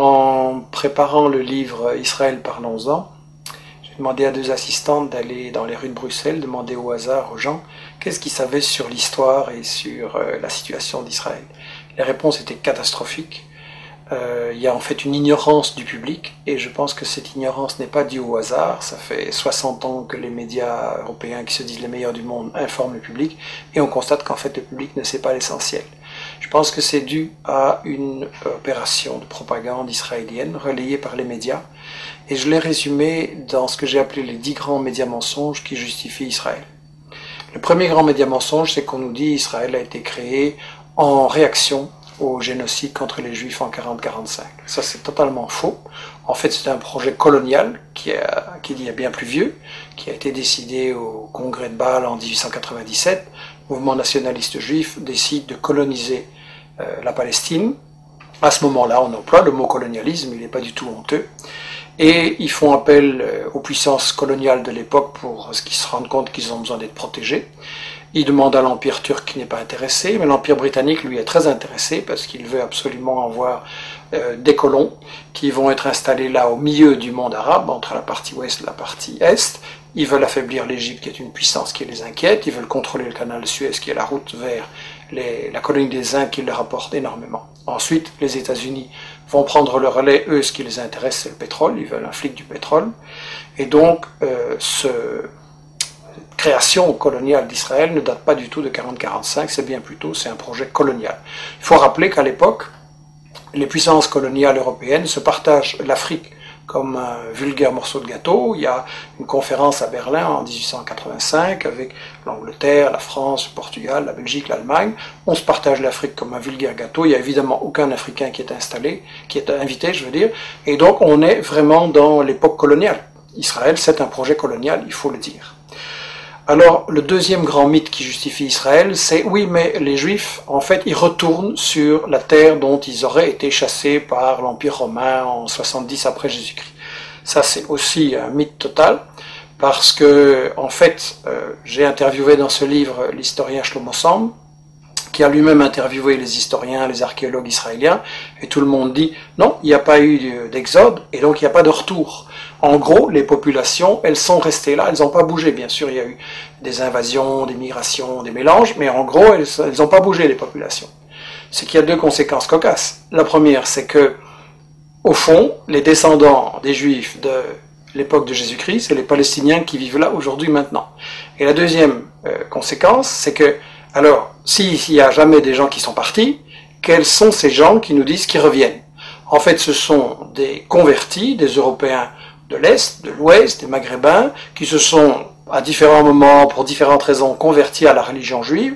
En préparant le livre Israël, parlons-en, j'ai demandé à deux assistantes d'aller dans les rues de Bruxelles, demander au hasard aux gens qu'est-ce qu'ils savaient sur l'histoire et sur la situation d'Israël. Les réponses étaient catastrophiques. Il y a en fait une ignorance du public, et je pense que cette ignorance n'est pas due au hasard. Ça fait 60 ans que les médias européens, qui se disent les meilleurs du monde, informent le public, et on constate qu'en fait le public ne sait pas l'essentiel. Je pense que c'est dû à une opération de propagande israélienne relayée par les médias, et je l'ai résumé dans ce que j'ai appelé les 10 grands médias mensonges qui justifient Israël. Le premier grand média mensonge, c'est qu'on nous dit qu'Israël a été créé en réaction au génocide contre les Juifs en 40-45. Ça, c'est totalement faux. En fait, c'est un projet colonial qui est bien plus vieux, qui a été décidé au congrès de Bâle en 1897. Le mouvement nationaliste juif décide de coloniser la Palestine. À ce moment-là, on emploie le mot colonialisme, il n'est pas du tout honteux. Et ils font appel aux puissances coloniales de l'époque pour qu'ils se rendent compte qu'ils ont besoin d'être protégés. Il demande à l'Empire turc qui n'est pas intéressé, mais l'Empire britannique, lui, est très intéressé parce qu'il veut absolument avoir des colons qui vont être installés là au milieu du monde arabe, entre la partie ouest et la partie est. Ils veulent affaiblir l'Égypte, qui est une puissance qui les inquiète. Ils veulent contrôler le canal de Suez, qui est la route vers la colonie des Indes, qui leur apporte énormément. Ensuite, les États-Unis vont prendre le relais. Eux, ce qui les intéresse, c'est le pétrole. Ils veulent un flic du pétrole. Et donc, création coloniale d'Israël ne date pas du tout de 40-45, c'est bien plus tôt, c'est un projet colonial. Il faut rappeler qu'à l'époque, les puissances coloniales européennes se partagent l'Afrique comme un vulgaire morceau de gâteau. Il y a une conférence à Berlin en 1885 avec l'Angleterre, la France, le Portugal, la Belgique, l'Allemagne. On se partage l'Afrique comme un vulgaire gâteau. Il n'y a évidemment aucun Africain qui est invité, je veux dire. Et donc on est vraiment dans l'époque coloniale. Israël, c'est un projet colonial, il faut le dire. Alors, le deuxième grand mythe qui justifie Israël, c'est oui, mais les Juifs, en fait, ils retournent sur la terre dont ils auraient été chassés par l'Empire romain en 70 après Jésus-Christ. Ça, c'est aussi un mythe total, parce que, en fait, j'ai interviewé dans ce livre l'historien Shlomo Sam, qui a lui-même interviewé les historiens, les archéologues israéliens, et tout le monde dit non, il n'y a pas eu d'exode, et donc il n'y a pas de retour. En gros, les populations, elles sont restées là, elles n'ont pas bougé. Bien sûr, il y a eu des invasions, des migrations, des mélanges, mais en gros, elles n'ont pas bougé, les populations. C'est qu'il y a deux conséquences cocasses. La première, c'est que, au fond, les descendants des Juifs de l'époque de Jésus-Christ, c'est les Palestiniens qui vivent là aujourd'hui, maintenant. Et la deuxième conséquence, c'est que, alors, s'il n'y a jamais des gens qui sont partis, quels sont ces gens qui nous disent qu'ils reviennent? En fait, ce sont des convertis, des Européens de l'Est, de l'Ouest, des Maghrébins, qui se sont, à différents moments, pour différentes raisons, convertis à la religion juive.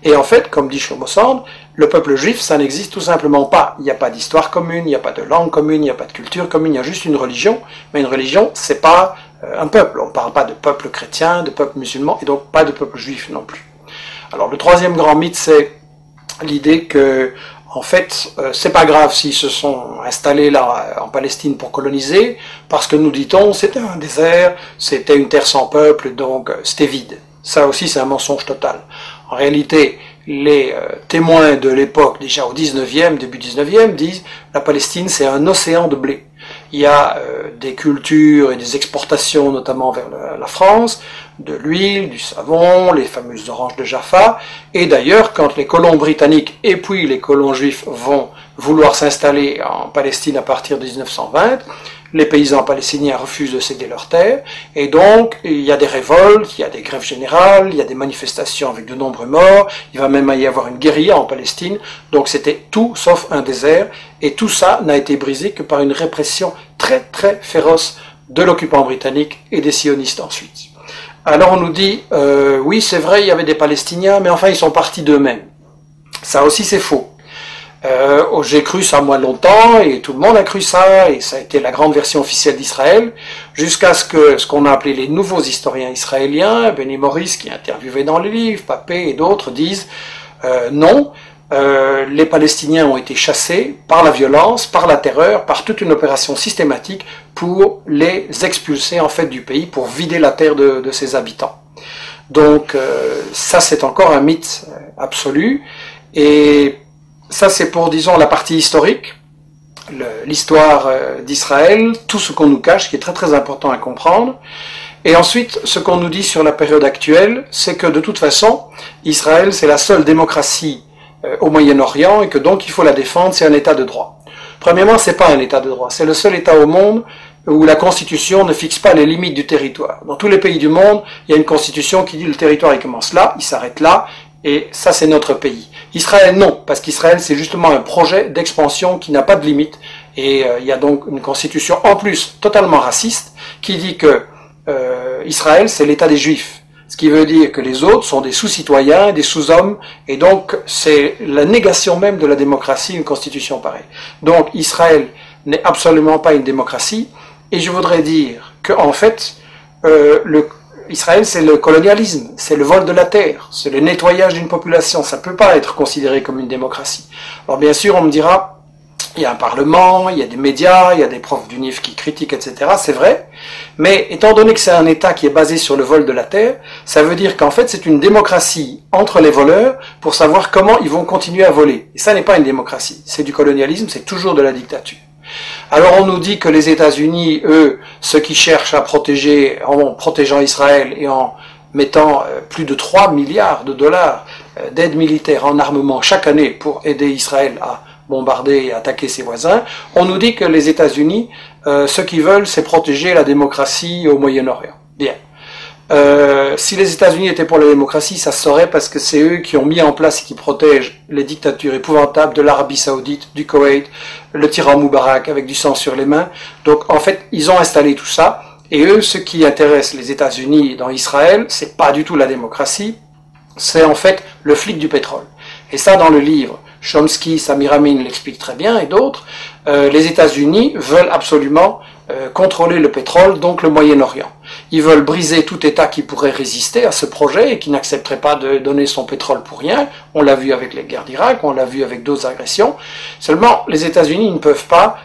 Et en fait, comme dit Shlomo Sand, le peuple juif, ça n'existe tout simplement pas. Il n'y a pas d'histoire commune, il n'y a pas de langue commune, il n'y a pas de culture commune, il y a juste une religion. Mais une religion, c'est pas un peuple. On ne parle pas de peuple chrétien, de peuple musulman, et donc pas de peuple juif non plus. Alors, le troisième grand mythe, c'est l'idée que, en fait, c'est pas grave s'ils se sont installés là en Palestine pour coloniser, parce que nous dit-on, c'était un désert, c'était une terre sans peuple, donc c'était vide. Ça aussi, c'est un mensonge total. En réalité, les témoins de l'époque, déjà au 19e, début 19e, disent la Palestine, c'est un océan de blé. Il y a des cultures et des exportations, notamment vers la France, de l'huile, du savon, les fameuses oranges de Jaffa. Et d'ailleurs, quand les colons britanniques et puis les colons juifs vont vouloir s'installer en Palestine à partir de 1920, les paysans palestiniens refusent de céder leurs terres, et donc il y a des révoltes, il y a des grèves générales, il y a des manifestations avec de nombreux morts, il va même y avoir une guérilla en Palestine, donc c'était tout sauf un désert, et tout ça n'a été brisé que par une répression très très féroce de l'occupant britannique et des sionistes ensuite. Alors on nous dit, oui c'est vrai, il y avait des Palestiniens, mais enfin ils sont partis d'eux-mêmes. Ça aussi c'est faux. J'ai cru ça moins longtemps, et tout le monde a cru ça, et ça a été la grande version officielle d'Israël, jusqu'à ce qu'on a appelé les nouveaux historiens israéliens, Benny Morris qui est interviewé dans les livres, Papé et d'autres disent non, les Palestiniens ont été chassés par la violence, par la terreur, par toute une opération systématique pour les expulser en fait du pays, pour vider la terre de ses habitants. Donc ça c'est encore un mythe absolu, et ça c'est pour, disons, la partie historique. l'histoire d'Israël, tout ce qu'on nous cache, qui est très très important à comprendre. Et ensuite, ce qu'on nous dit sur la période actuelle, c'est que de toute façon, Israël, c'est la seule démocratie au Moyen-Orient et que donc il faut la défendre, c'est un État de droit. Premièrement, c'est pas un État de droit, c'est le seul État au monde où la Constitution ne fixe pas les limites du territoire. Dans tous les pays du monde, il y a une Constitution qui dit le territoire il commence là, il s'arrête là, et ça c'est notre pays. Israël non, parce qu'Israël c'est justement un projet d'expansion qui n'a pas de limite, et il y a donc une Constitution en plus totalement raciste qui dit que Israël c'est l'État des Juifs. Ce qui veut dire que les autres sont des sous-citoyens, des sous-hommes, et donc c'est la négation même de la démocratie, une constitution pareille. Donc Israël n'est absolument pas une démocratie, et je voudrais dire que en fait, Israël c'est le colonialisme, c'est le vol de la terre, c'est le nettoyage d'une population, ça ne peut pas être considéré comme une démocratie. Alors bien sûr on me dira, il y a un parlement, il y a des médias, il y a des profs d'UNIF qui critiquent, etc. C'est vrai, mais étant donné que c'est un État qui est basé sur le vol de la terre, ça veut dire qu'en fait c'est une démocratie entre les voleurs pour savoir comment ils vont continuer à voler. Et ça n'est pas une démocratie, c'est du colonialisme, c'est toujours de la dictature. Alors on nous dit que les États-Unis, eux, ceux qui cherchent à protéger, en protégeant Israël et en mettant plus de 3 milliards de dollars d'aide militaire en armement chaque année pour aider Israël à bombarder et attaquer ses voisins, on nous dit que les États-Unis, ce qu'ils veulent, c'est protéger la démocratie au Moyen-Orient. Bien. Si les États-Unis étaient pour la démocratie, ça se saurait parce que c'est eux qui ont mis en place et qui protègent les dictatures épouvantables de l'Arabie Saoudite, du Koweït, le tyran Moubarak avec du sang sur les mains. Donc en fait, ils ont installé tout ça. Et eux, ce qui intéresse les États-Unis dans Israël, c'est pas du tout la démocratie, c'est en fait le flic du pétrole. Et ça, dans le livre, Chomsky, Samir Amin l'explique très bien, et d'autres, les États-Unis veulent absolument contrôler le pétrole, donc le Moyen-Orient. Ils veulent briser tout État qui pourrait résister à ce projet et qui n'accepterait pas de donner son pétrole pour rien. On l'a vu avec les guerres d'Irak, on l'a vu avec d'autres agressions. Seulement, les États-Unis ne peuvent pas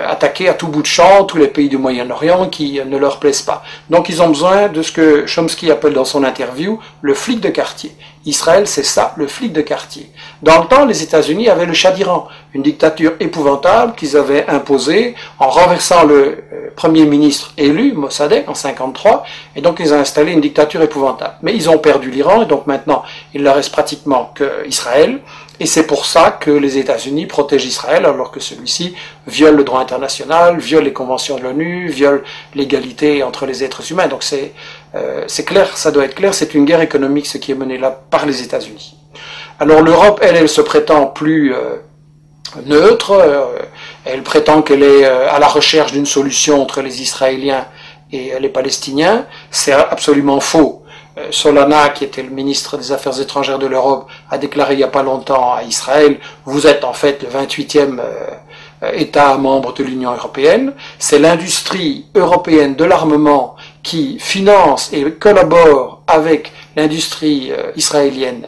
attaquer à tout bout de champ tous les pays du Moyen-Orient qui ne leur plaisent pas. Donc ils ont besoin de ce que Chomsky appelle dans son interview le flic de quartier. Israël, c'est ça, le flic de quartier. Dans le temps, les États-Unis avaient le Shah d'Iran, une dictature épouvantable qu'ils avaient imposée en renversant le premier ministre élu, Mossadegh, en 1953, et donc ils ont installé une dictature épouvantable. Mais ils ont perdu l'Iran, et donc maintenant, il ne reste pratiquement qu'Israël, et c'est pour ça que les États-Unis protègent Israël, alors que celui-ci viole le droit international, viole les conventions de l'ONU, viole l'égalité entre les êtres humains. Donc c'est clair, ça doit être clair, c'est une guerre économique ce qui est mené là par les États-Unis. Alors l'Europe, elle se prétend plus neutre, elle prétend qu'elle est à la recherche d'une solution entre les Israéliens et les Palestiniens. C'est absolument faux. Solana, qui était le ministre des Affaires étrangères de l'Europe, a déclaré il n'y a pas longtemps à Israël, vous êtes en fait le 28e État membre de l'Union européenne. C'est l'industrie européenne de l'armement qui finance et collabore avec l'industrie israélienne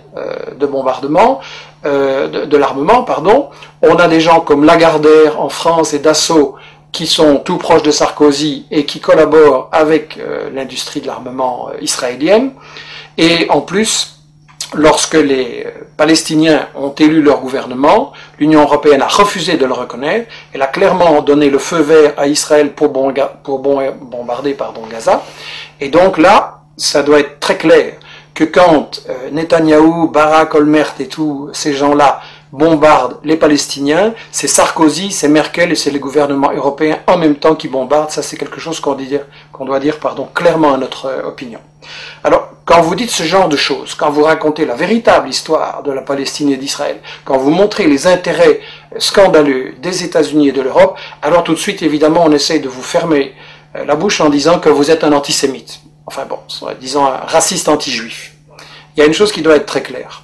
de bombardement, de l'armement, pardon. On a des gens comme Lagardère en France et Dassault qui sont tout proches de Sarkozy et qui collaborent avec l'industrie de l'armament israélienne. Et en plus, lorsque les Palestiniens ont élu leur gouvernement, l'Union européenne a refusé de le reconnaître. Elle a clairement donné le feu vert à Israël pour bombarder Gaza. Et donc là, ça doit être très clair que quand Netanyahou, Barak, Olmert et tous ces gens-là bombardent les Palestiniens, c'est Sarkozy, c'est Merkel et c'est les gouvernements européens en même temps qui bombardent. Ça, c'est quelque chose qu'on doit dire clairement à notre opinion. Alors, quand vous dites ce genre de choses, quand vous racontez la véritable histoire de la Palestine et d'Israël, quand vous montrez les intérêts scandaleux des États-Unis et de l'Europe, alors tout de suite, évidemment, on essaye de vous fermer la bouche en disant que vous êtes un antisémite. Enfin bon, disons un raciste anti-juif. Il y a une chose qui doit être très claire.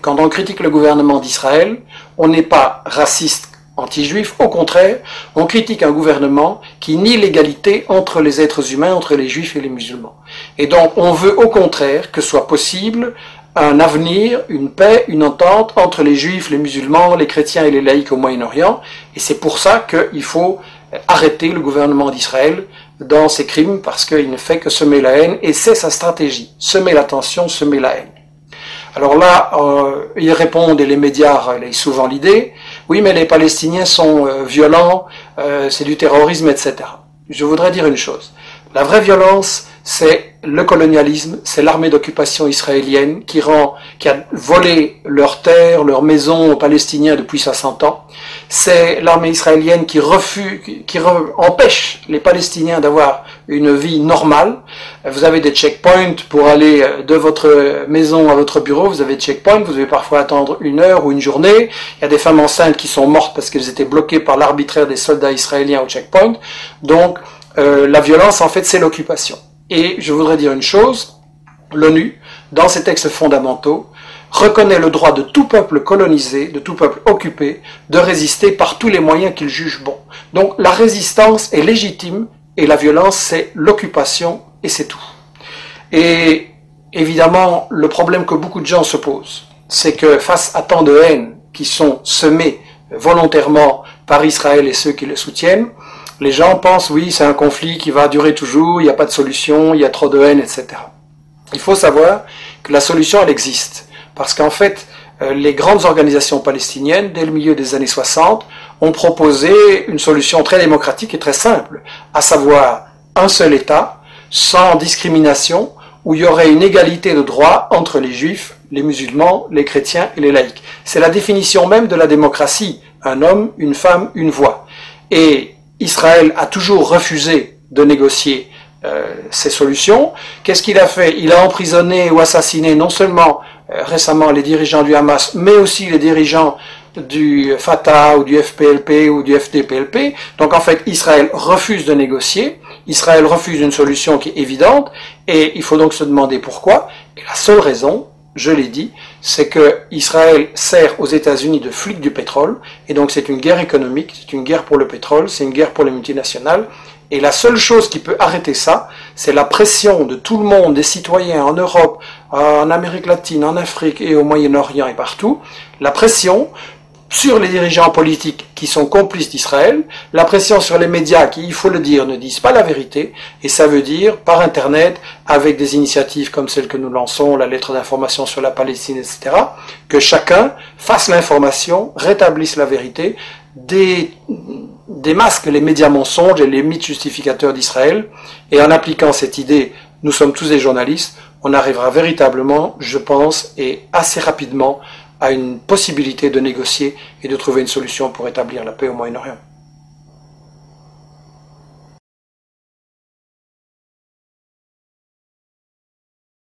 Quand on critique le gouvernement d'Israël, on n'est pas raciste anti-juif, au contraire, on critique un gouvernement qui nie l'égalité entre les êtres humains, entre les juifs et les musulmans. Et donc on veut au contraire que soit possible un avenir, une paix, une entente entre les juifs, les musulmans, les chrétiens et les laïcs au Moyen-Orient, et c'est pour ça qu'il faut arrêter le gouvernement d'Israël dans ses crimes, parce qu'il ne fait que semer la haine, et c'est sa stratégie, semer la tension, semer la haine. Alors là, ils répondent, et les médias relayent souvent l'idée, oui, mais les Palestiniens sont violents, c'est du terrorisme, etc. Je voudrais dire une chose. La vraie violence, c'est le colonialisme, c'est l'armée d'occupation israélienne qui a volé leurs terres, leurs maisons aux Palestiniens depuis 60 ans. C'est l'armée israélienne qui empêche les Palestiniens d'avoir une vie normale. Vous avez des checkpoints pour aller de votre maison à votre bureau, vous avez des checkpoints, vous devez parfois attendre 1 heure ou une journée. Il y a des femmes enceintes qui sont mortes parce qu'elles étaient bloquées par l'arbitraire des soldats israéliens au checkpoint. Donc, la violence, en fait, c'est l'occupation. Et je voudrais dire une chose, l'ONU, dans ses textes fondamentaux, reconnaît le droit de tout peuple colonisé, de tout peuple occupé, de résister par tous les moyens qu'il juge bons. Donc la résistance est légitime et la violence, c'est l'occupation et c'est tout. Et évidemment, le problème que beaucoup de gens se posent, c'est que face à tant de haine qui sont semées volontairement par Israël et ceux qui le soutiennent, les gens pensent, oui, c'est un conflit qui va durer toujours, il n'y a pas de solution, il y a trop de haine, etc. Il faut savoir que la solution, elle existe. Parce qu'en fait, les grandes organisations palestiniennes, dès le milieu des années 60, ont proposé une solution très démocratique et très simple, à savoir un seul État, sans discrimination, où il y aurait une égalité de droits entre les juifs, les musulmans, les chrétiens et les laïcs. C'est la définition même de la démocratie, un homme, une femme, une voix. Et Israël a toujours refusé de négocier ces solutions. Qu'est-ce qu'il a fait? Il a emprisonné ou assassiné non seulement récemment les dirigeants du Hamas, mais aussi les dirigeants du Fatah ou du FPLP ou du FDPLP. Donc en fait, Israël refuse de négocier, Israël refuse une solution qui est évidente, et il faut donc se demander pourquoi. Et la seule raison, je l'ai dit, c'est que Israël sert aux États-Unis de flic du pétrole, et donc c'est une guerre économique, c'est une guerre pour le pétrole, c'est une guerre pour les multinationales, et la seule chose qui peut arrêter ça, c'est la pression de tout le monde, des citoyens en Europe, en Amérique latine, en Afrique et au Moyen-Orient et partout, la pression sur les dirigeants politiques qui sont complices d'Israël, la pression sur les médias qui, il faut le dire, ne disent pas la vérité, et ça veut dire, par Internet, avec des initiatives comme celle que nous lançons, la lettre d'information sur la Palestine, etc., que chacun fasse l'information, rétablisse la vérité, démasque les médias mensonges et les mythes justificateurs d'Israël, et en appliquant cette idée, nous sommes tous des journalistes, on arrivera véritablement, je pense, et assez rapidement, à une possibilité de négocier et de trouver une solution pour établir la paix au Moyen-Orient.